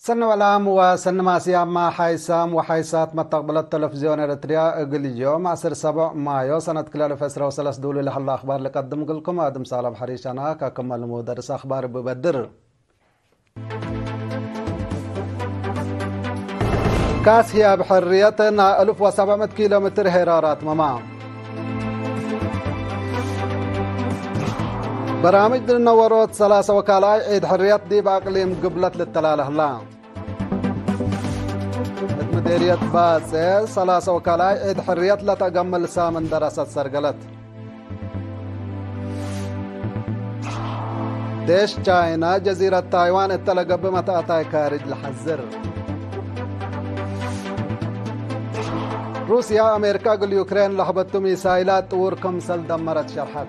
سنة والعام وسنة ماسيا مع حيسام وحيسات مستقبل التلفزيون الاريتريا اقل اليوم 7 مايو سنة كلال فسرة وسلس دولي لحل اخبار لقدم لكم ادم صالح حريش انا ككمل مدرس اخبار ببدر. كاس هي بحريتنا 1700 كيلومتر هرارات ممام. برامج النوروت 3 وكالاي عيد حريات دي باقليم قبلت للتلاله لا مديرية باسل 3 وكالاي عيد حريات لا تقمل سامن دراسة سرقلت. ديش تشاينا جزيرة تايوان التلقى بمتأتاي كارج لحزر. روسيا أمريكا قل يوكرين لحبتو ميسايلات وركمسل دمرت شرحت.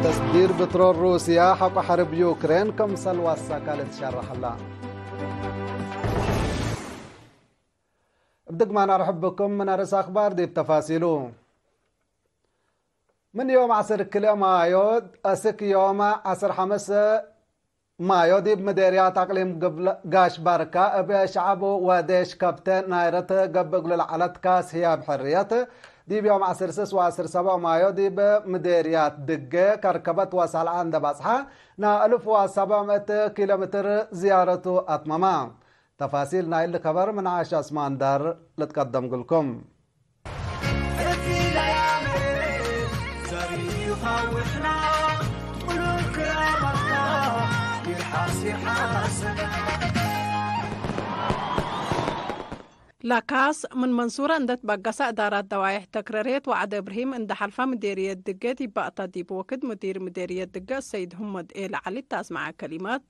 تصدير بترول روسيا حق حرب يوكرين كمسل واساكالت شرح الله. بدك ما نرحب بكم من أرس أخبار دي بتفاصيله. من يوم 10 كيلو مايو أسك يوم 15 مايو دي بمديريات أقليم قبل قاش باركا أبي شعبو وديش كابتن نايرت قبل العلت كاس هي بحريات دي بيوم 16 و17 مايو دي بمديريات دقة كركبت وصل عند بصحة نا 1700 كيلومتر زيارته أتماما. تفاصيل نايل الخبر من عائشة اسمان دار لتقدم لكم. لاكاس من منصورة اندت بقصة إدارات دوايح تكراريت وعد إبراهيم اند حلفة مديرية دقة دي بقطة دي بوكد مدير مديرية دقة السيد همد إيل علي تاسمع كلمات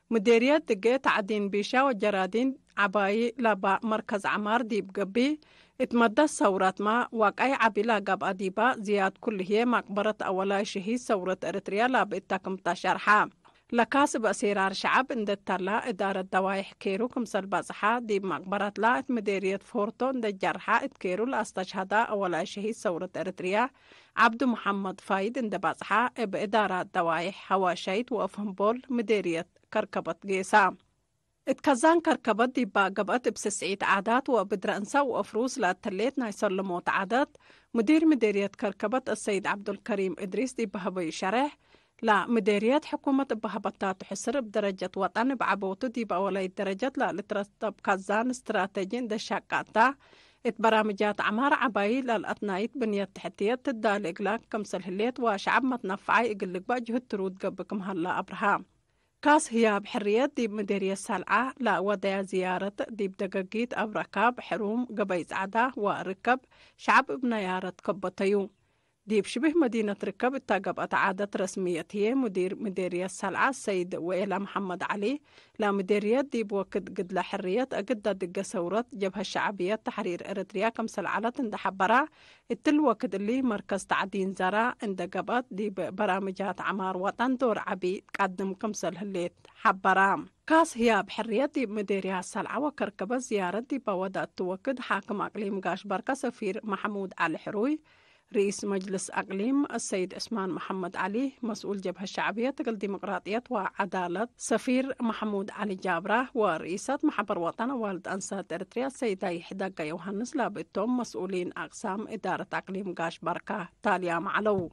مديرية دقة تعدين بيشا وجرادين عباي لابا مركز عمار دي بقبي اتمدى الثورات ما واقعي عبيلا قاب أديبا زياد كل هي مقبرة أولا شهيد ثورة إريتريا لاب اتاكم تشارحا لكاسب أسيرار شعب اندت تلا إدارة دوايح كيرو كمسل بازحا دي مقبرة لا مديرية فورتو اندت جرحا اتكيرو لاستشهدا أولا شهيد ثورة إريتريا عبد محمد فايد اند بازحا بإدارة دوايح هواشيت وأفهم بول مديرية كركبت جيسا اتكزان كركبت دي باقبت بسسعيد عادات وبدر انسا وافروس لاتليت نايسر لموت عادات مدير مديرية كركبت السيد عبد الكريم إدريس دي بهبي شرح لا مديرية حكومة بهبطات تحسر بدرجة وطن بعبوتو دي بأولي درجة لا لترتب كزان استراتيجين دا شاكاتا اتبرامجات عمار عباي للأطنايت بنية تحتية تدال إقلاق كمسل هليت وشعب متنفعي إقلق بأجهد ترود قبكم هلا أبرهام كاس هي بحريات دي مديرية سلعة لا ودايا زيارة دي بدقاقيت أو ركاب حروم قبيز عدا وركب شعب بنيارة كبتيو دي بشبه مدينة ركب اتاقبت عادة رسمية هي مدير مديرية السلعة السيد وإلى محمد علي لا مديريات دي بوقت قد لحريات أقد دقة ثورات جبهة الشعبية تحرير إريتريا كمسل علت اند حبرا التل وقت اللي مركز تعدين زرا اند قبت دي برامجات عمار وطن دور عبي قدم كمسل هليت حبرا كاس هي بحريات دي مديرية السلعة وكركبة زيارة دي بودات توقد حاكم أقليم قاش بركة سفير محمود علي حروي رئيس مجلس أقليم السيد عثمان محمد علي مسؤول جبهة الشعبية تقل ديمقراطية وعدالة سفير محمود علي جابرة ورئيسة محبر وطن والد أنسات إريتريا السيدة يحدق يوهنس لابتهم مسؤولين أقسام إدارة أقليم قاش بركة تاليا معلو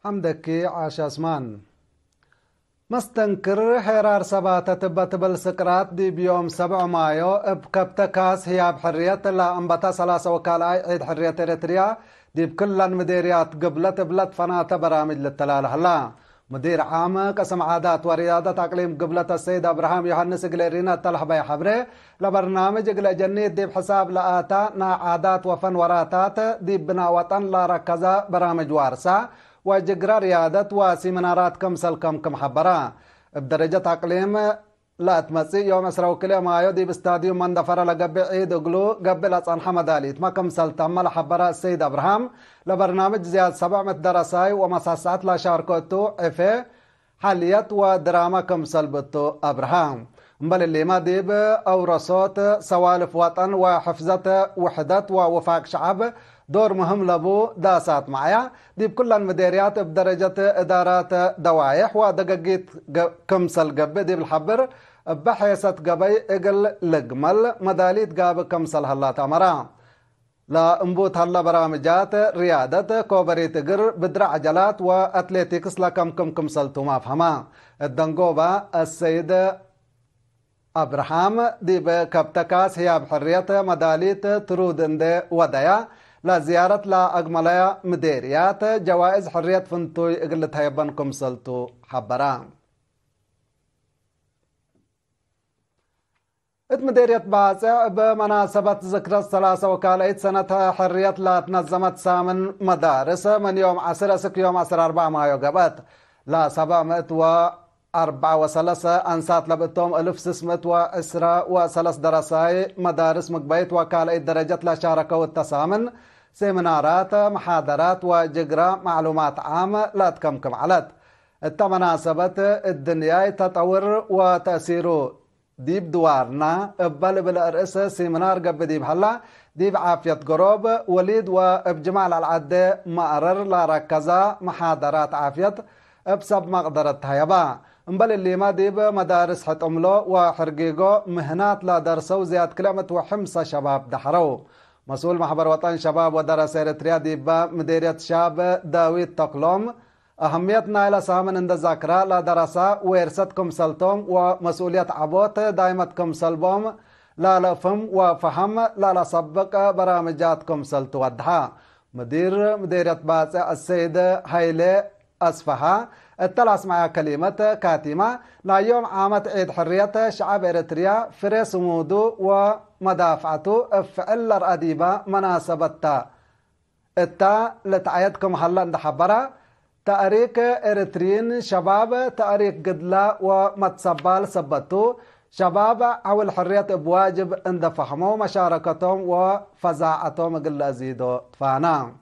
حمدك عاشا اسمان مستنكر حرار سباتة تبل سكرات دي بيوم 7 مايو بكبتكاس هي بحرية لا انبتا 3 وكالاي عيد حرية إريتريا دي بكل مديريات قبلت بلد فنات برامج للتلالة لا مدير عام قسم عادات ورياضة أقليم قبلة السيد إبراهيم يوحنس قليرينا تلحبي حبري لبرنامج قل جنيت دي بحساب لآتا نا عادات وفن وراتات دي بنا وطن لا ركزة برامج وارسة وجقرا رياضة وسيمنارات كمسل كم حبرا بدرجة أقليم لا تمسي يوم 10 كيلو مايو دي باستاديوم من دفر لقبي عيد اقلو قبل أصان حمد علي تمكم سلطان لحبرا السيد أبراهام لبرنامج زياد 700 درساي ومساسات لا شاركوتو افي حاليات ودراما كم سلبتو أبراهام بل اللي ما ديب أورصوت سوالف وطن وحفظة وحدة ووفاق شعب دور مهم لبو داسات معايا ديب كل المديريات بدرجة إدارات دوايح ودقاقيت كمسل قبي ديب الحبر بحيثة قبي إقل لقمل مداليت قاب كمسل هلا تمرا لا انبوت هلا برامجات ريادة كوبري تقر بدرع عجلات واتليتيكس كم سلتو ما فهما الدنقوبة السيد ابراهام دي بكبتكاس هي بحرية مداليت ترودند ودايا لا زيارة لا اقملية مديريات جوائز حرية فنتوي اقلت هيبانكم سلتو حبران مديرية باسع بمناسبة ذكرى الثلاثة وكالة سنة حرية لا تنظمت سامن مدارس من يوم 10 سك يوم 4 مايو قبت لا 704 أنسات لبتهم 1623 دراساي مدارس مقبيت وكالة درجة لا شاركة والتسامن سيمنارات محاضرات وجقرة معلومات عامة لا تكمكم علت مناسبة الدنيا تطور وتأثيره ديب دوارنا بل بالرئيس سيمنار قبل ديب هلا ديب عافية قروب وليد وبجمال العدة مقرر لا ركزة محاضرات عافية بسب مقدرة هيبا بل اللي ما ديب مدارس حتملو وحرقيقو مهنات لا درسو زياد كلمة وحمصة شباب دحرو مسؤول محبر وطن شباب ودرس إريتريا ديب مديرية شاب داويد تقلوم أهميتنا إلى سامن عند الذاكرة لا دراسة ويرستكم سلتم ومسؤولية عبوت دائمتكم سلبهم لا لفهم وفهم لا لسبق برامجاتكم سلت ودها مديرية باسع السيد هايلي أسفها التلاس مع كلمة كاتمة لا يوم عامة عيد حرية شعب إريتريا فري سمودو ومدافعته فعل الأديبة مناسبة التا لتعيدكم هلا عند حبرة تاريخ إريتريين شباب تاريخ قدلا ومتصبال سبتو شباب أو الحرية بواجب عند فهموا مشاركتهم وفزاعتهم قل أزيدو فانا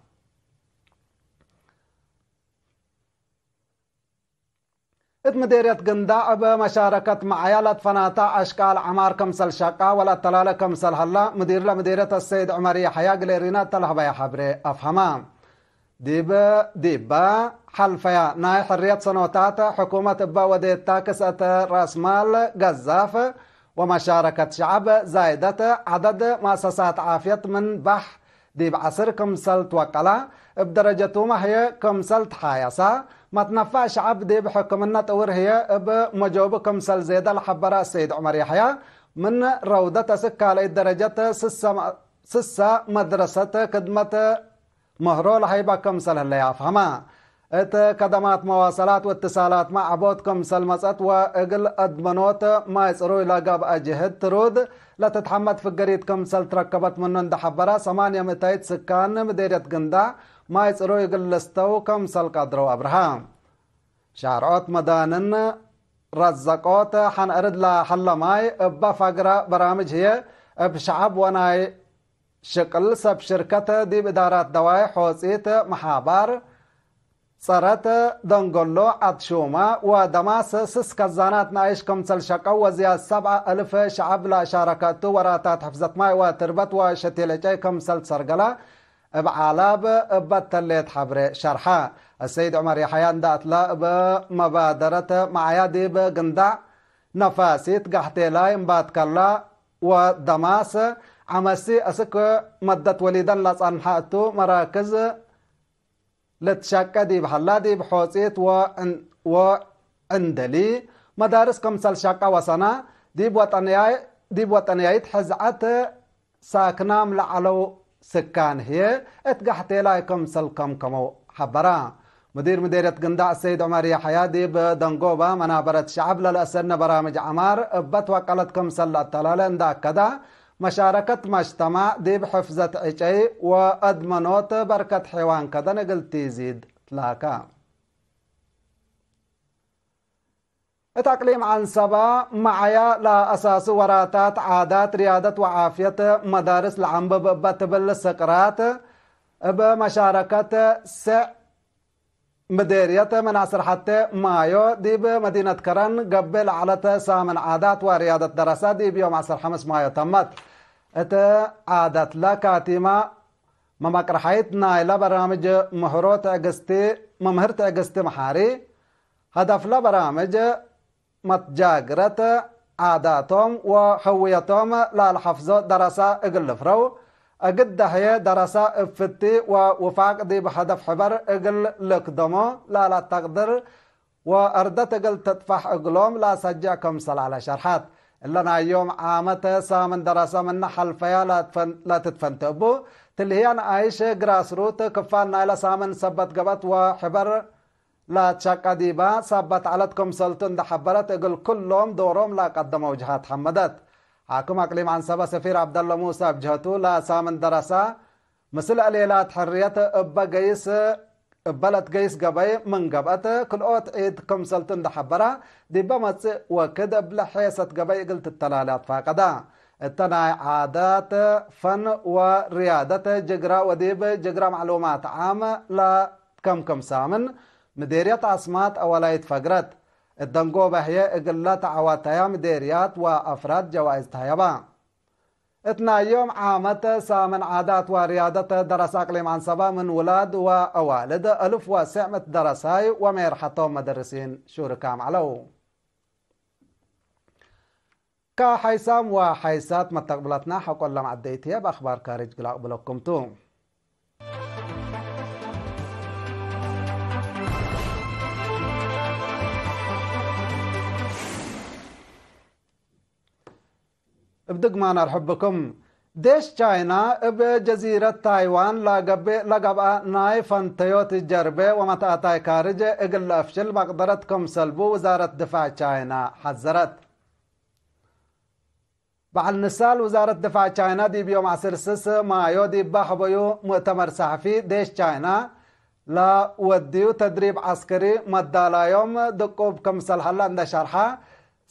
مديرية قنداء بمشاركة معيالة فناتا أشكال عمار كمسل شاقا ولا تلالة كمسل هلا مديرية السيد عمر يحيى قليرينا تلهبا يا حبري أفهمام ديبا حلفيا ناي حرية سنوتات حكومة با وديت تاكسة راس مال قذاف ومشاركة شعب زايدة عدد مؤسسات عافية من بح ديب عصر كمسل توكلا بدرجة ما هي كمسل تحايسة ما تنفع شعب ديب حكومنا تور هي بمجوب كمسل زيادة الحبرة السيد عمر يحيى من روضة سكالة درجة سسة مدرسة خدمة مهرول هيبا كمسل اللي يفهمها خدمات مواصلات واتصالات مع عبود كمسل مسات واقل ادمنوت ما يصروا الى قاب اجهد ترود لا تتحمد في القريد كمسل تركبت من عند حبرة 800 سكان مديرية قندا ما يصروا يقل لستو كمسل قدروا ابراهام شارعوت مدانن رزقوت حن ارد لا حل ماي بفقرة برامج هي بشعب وناي شكل سب شركة دي بإدارات دواي حوصيت محابار صارت دنقلو عطشوما ودماس سس كزانات نايش كمسل شقا وزياد 7000 شعب لا شاركتو وراتات حفظت ماي وتربت وشتيلجي كمسل سرقلا بعالاب بتليت حبر شرحا السيد عمر يحيى دات لا بمبادرة معيادي بقندع نفاسيت قحتيلاي مباتكلا ودماس عمسي أسك مدة وليدا لصنحاتو مراكز لتشاكا دي بحلا دي بحوصيت وعندلي مدارس كمسل شاكا وسنا دي بوطنيايت حزعت ساكنام لعلو سكان هي اتقحتي لاي كمسل كمو حبرا مديرية قنداع السيد عمر يحيى دي بدنقوبة منابرة شعب للأسرنا برامج عمار بتوكلت كمسل التلالين دا كدا مشاركة مجتمع دي بحفظة عشي وأدمنوت بركة حيوان كذا نقل تزيد تلاكا التقليم عن سبا معايا لا أساس وراتات عادات ريادة وعافية مدارس العنب بتبل السقرات بمشاركة مديرية من عصر حتى مايو دي بمدينة كرن قبل على سامن عادات وريادة دراسات دي بيوم عصر 5 مايو تمت عادات لا كاتمة ممكرحيت نايلة برامج مهروت عقستي ممهرت عقستي محاري هدف لا برامج متجاقرة عاداتهم وهويتهم لا الحفظ دراسة اقل فرو اقد هي دراسة افتي ووفاق دي بهدف حبر اقل لقدمو لا تقدر واردت اقل تدفح اقلوم لا سجعكم صل على شرحات إلا يوم عامة سامن دراسة من حلفيا لا تتفنتبو تلهيان عايش جراس روت كفان إلى سامن سبت قبط وحبر لا تشاقا ديبا سبت علتكم سلطن دحبرت اقل كلهم دورهم لا قدم وجهات حمدت حاكم اقليم عن سبا سفير عبد الله موسى بجهته لا سامن دراسة مثل الليلات حرية ابا قيس بلد قيس قبي من قبأت كل اوت عيد كم سلطن دحبرة ديبا مص وكد بلحيسة قبي قلت التلالات فاقدا التناي عادات فن وريادة جقرا وديب جقرا معلومات عامة لا كم سامن مديرية عصمات أولايت فقرت الدنقوبة هي إقلات عواتها مديريات وأفراد جوائز تهيبا اتنا يوم عامة سامن عادات وريادة درس أقليم عن سبا من ولاد وأوالد 1900 درساي وميرحتهم مدرسين شركام علو كحيسام وحيسات متقبلتنا حق الله معديتها بأخبار كارج قلاء بلوكم توم ابدق ما نرحبكم ديش چاينا بجزيرة تايوان لقبا ناي فانتيوت الجربة ومتأتاي كارج اقل افشل مقدرتكم سلبو وزارة دفاع چاينا حذرت بعد نسال وزارة دفاع چاينا دي بيوم عصر 6 مايو دي بحبيو مؤتمر صحفي ديش چاينا لا وديو تدريب عسكري مدالا يوم دقوب كمسل هلا عند شرحة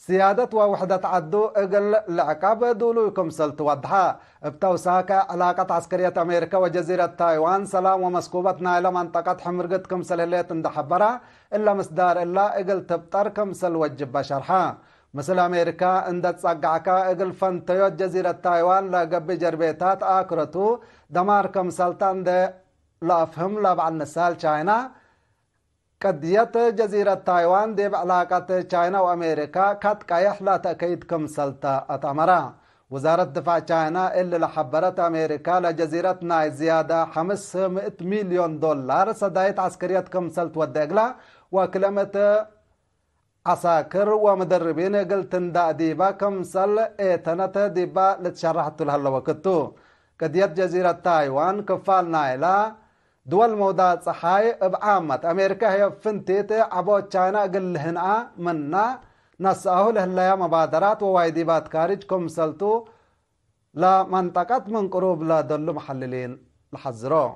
سيادة ووحدة عدو اقل العقاب دولو كمسل توضحها بتوساكا علاقة عسكرية امريكا وجزيرة تايوان سلام ومسكوبتنا الى منطقة حمرقت كمسل اللي تندحبرا الا مصدار الا اقل تبطر كمسل وجب شرحة مثل امريكا اندت صقعكا اقل فانتيوت جزيرة تايوان لقب جربيتات اكرتو دمار كمسلتان ده لا افهم لا بعد نسال چاينا قديت جزيرة تايوان دي بعلاقة چاينا وامريكا كات قايح لا تأكيد كمسلتا اتامرا وزارة دفاع چاينا اللي لحبرت امريكا لجزيرة ناي زيادة 500 مليون دولار صدايت عسكرية كمسلت ودقلا وكلمة عساكر ومدربين قلت اندا ديبا كمسل ايتنت ديبا لتشرحت لها وقتو قديت جزيرة تايوان كفال نايلا دول مودات صحاي بعامة امريكا هي فنتيت عبو تشاينا قل هنا منا نسأه لهلايا مبادرات ووايديبات كارج كمسلتو لا منطقة من قروب لا دلو محللين لحذرو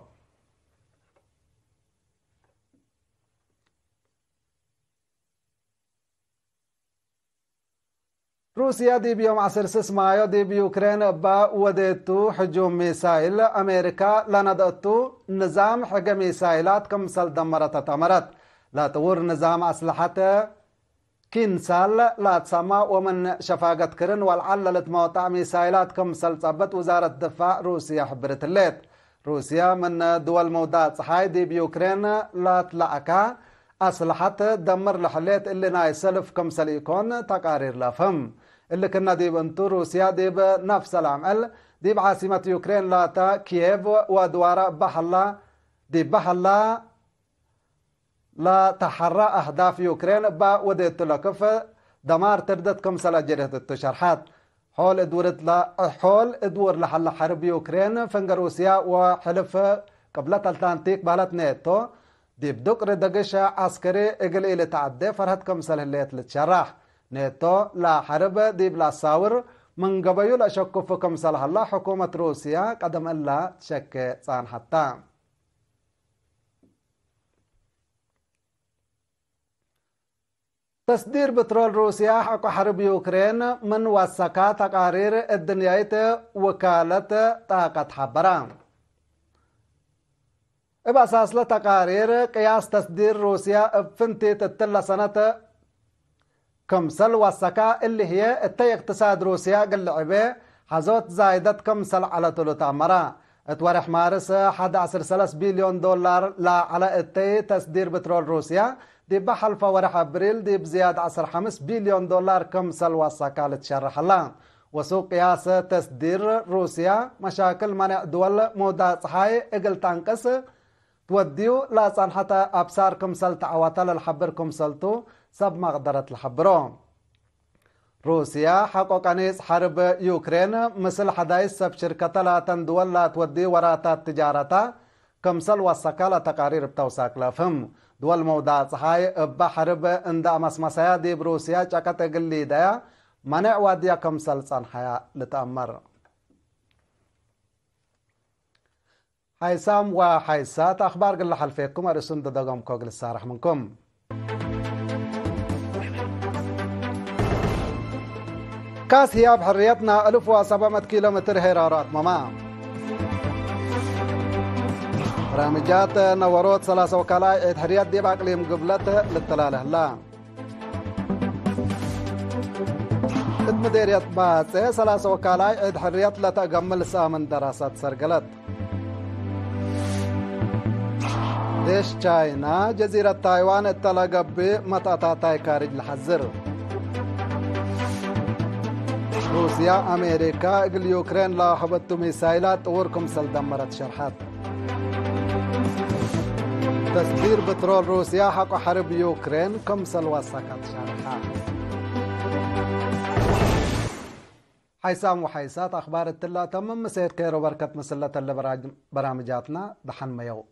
روسيا دي بيوم عصر 6 مايو دي بيوكرين با وديتو حجوم ميسايل امريكا لندأتو نظام حق ميسايلات كمسل دمرت تمرت لا تور نظام اسلحة كينسال لا تسمى ومن شفاقة كرن والعلة لتموطع ميسايلات كمسل صبت وزارة دفاع روسيا حبرت الليت روسيا من دول مودات صحاي دي بيوكرين لا تلعكا أسلحة دمر لحليت اللي ناي سلف كمسل يكون تقارير لفهم اللي كنا دي بنتو روسيا دي بنفس العمل دي بعاصمة يوكرين لاتا كييف ودوارا بحلا دي بحلا لا تحرى أهداف يوكرين با وديت لكف دمار تردت كمسل جرهت التشرحات حول ادور لحل حرب يوكرين فنج روسيا وحلف قبلة التانتيك بالت نيتو دي بدق ردقشة عسكري اقل إلي تعدي فرهد كمسل الليت لتشرح نيتو لا حرب دي بلا صاور من قبيل أشكو في كمسل الله حكومة روسيا قدم الله تشك صان حتى تصدير بترول روسيا حق حرب يوكرين من وثقة تقارير الدنياية وكالة طاقة حبران بأساس لتقارير قياس تصدير روسيا بفنتي تتلا سنة كمسل والسكا اللي هي التي اقتصاد روسيا قل عبي حزوت زايدة كمسل على تلو تأمرا اتورح مارس 11 بليون دولار لا على التي تصدير بترول روسيا دي بحلف ورح أبريل دي بزيادة 15 بليون دولار كمسل والسكا لتشرح الله وسوق قياس تصدير روسيا مشاكل منع دول مودا صحاي اقل تنقص توديو لا صنحة أبصار كمسل تعواتا للحبر كمسلتو سب مقدرة الحبرو روسيا حقوق أنيس حرب يوكرين مثل حدايس سب شركة لا تندول لا تودي وراتات تجارتا كمسل والسكالة تقارير بتوساك لفهم دول مودا صحاي بحرب اندا مسمسايا دي بروسيا چاكت اقلي دايا منع واديا كمسل صنحيا لتأمر حيسام وحيسات أخبار قل حلفيكم أرسون دقم كوغل السارح منكم كاس هياب حريتنا 1700 كيلومتر هيرارات ماما برامجات نوروت 3 وكالاء عيد حريات دي باقليم قبلت للتلاله لا مديرية باسي 3 وكالاء عيد حريات لتقمل سامن دراسات سرقلت ديش چاينا جزيرة تايوان اتلقى بمطاطا تايكارج الحزر روسيا أمريكا اقل يوكرين لا حبتو ميسايلات وركم سل دمرت شرحات تصدير بترول روسيا حق حرب يوكرين كم سل وسكت شرحات حيسام وحيسات أخبار التلا تمم مسيد كيرو بركة مسلة اللي برامجاتنا دحن ميو